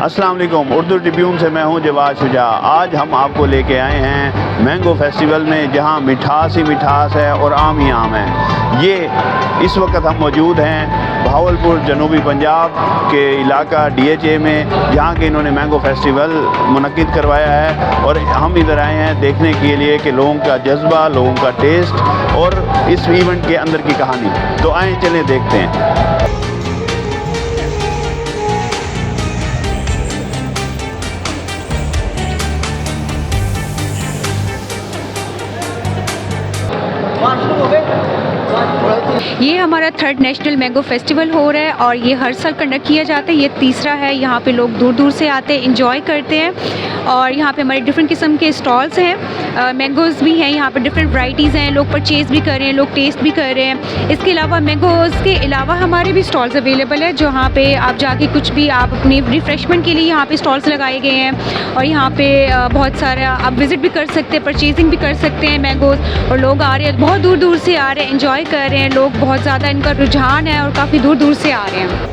अस्सलाम वालेकुम। उर्दू ट्रिब्यून से मैं हूं जवाद शुजा। आज हम आपको लेके आए हैं मैंगो फेस्टिवल में, जहां मिठास ही मिठास है और आम ही आम है। ये इस वक्त हम मौजूद हैं भावलपुर जनूबी पंजाब के इलाका DHA में, जहां के इन्होंने मैंगो फेस्टिवल मुनक्किद करवाया है। और हम इधर आए हैं देखने के लिए कि लोगों का जज्बा, लोगों का टेस्ट और इस इवेंट के अंदर की कहानी। तो आए चलें देखते हैं। ये हमारा 3rd नेशनल मैंगो फेस्टिवल हो रहा है और ये हर साल कंडक्ट किया जाता है। ये तीसरा है। यहाँ पे लोग दूर दूर से आते हैं, इंजॉय करते हैं। और यहाँ पे हमारे डिफरेंट किस्म के स्टॉल्स हैं, मैंगोज़ भी हैं, यहाँ पे डिफरेंट वैरायटीज़ हैं। लोग परचेज़ भी कर रहे हैं, लोग टेस्ट भी कर रहे हैं। इसके अलावा मैंगोज़ के अलावा हमारे भी स्टॉल्स अवेलेबल है, जहाँ पे आप जाके कुछ भी आप अपनी रिफ़्रेशमेंट के लिए यहाँ पे स्टॉल्स लगाए गए हैं। और यहाँ पे बहुत सारा आप विज़िट भी कर सकते हैं, परचेजिंग भी कर सकते हैं मैंगोज़। और लोग आ रहे हैं, बहुत दूर दूर से आ रहे हैं, इंजॉय कर रहे हैं। लोग बहुत ज़्यादा इनका रुझान है और काफ़ी दूर दूर से आ रहे हैं।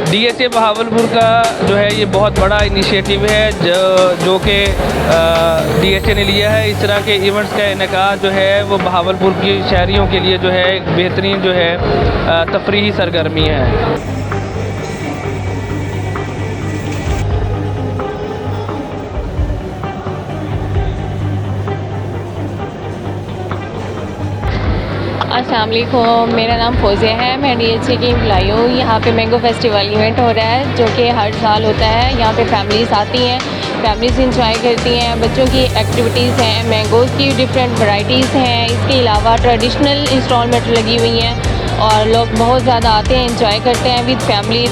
DHA बहावलपुर का जो है ये बहुत बड़ा इनिशिएटिव है जो कि DHA ने लिया है। इस तरह के इवेंट्स का इनेकाद जो है वो बहावलपुर की शहरियों के लिए जो है एक बेहतरीन जो है तफरीही सरगर्मी है। अस्सलाम वालेकुम, मेरा नाम फ़ौज़िया है। मैं DHA की एम्प्लॉई हूँ। यहाँ पे मैंगो फेस्टिवल इवेंट हो रहा है जो कि हर साल होता है। यहाँ पे फैमिलीज़ आती हैं, फैमिलीज़ इंजॉय करती हैं। बच्चों की एक्टिविटीज़ हैं, मैंगोज़ की डिफरेंट वैराइटीज़ हैं। इसके अलावा ट्रेडिशनल इंस्टॉलमेंट लगी हुई हैं और लोग बहुत ज़्यादा आते हैं, इंजॉय करते हैं विद फैमिली।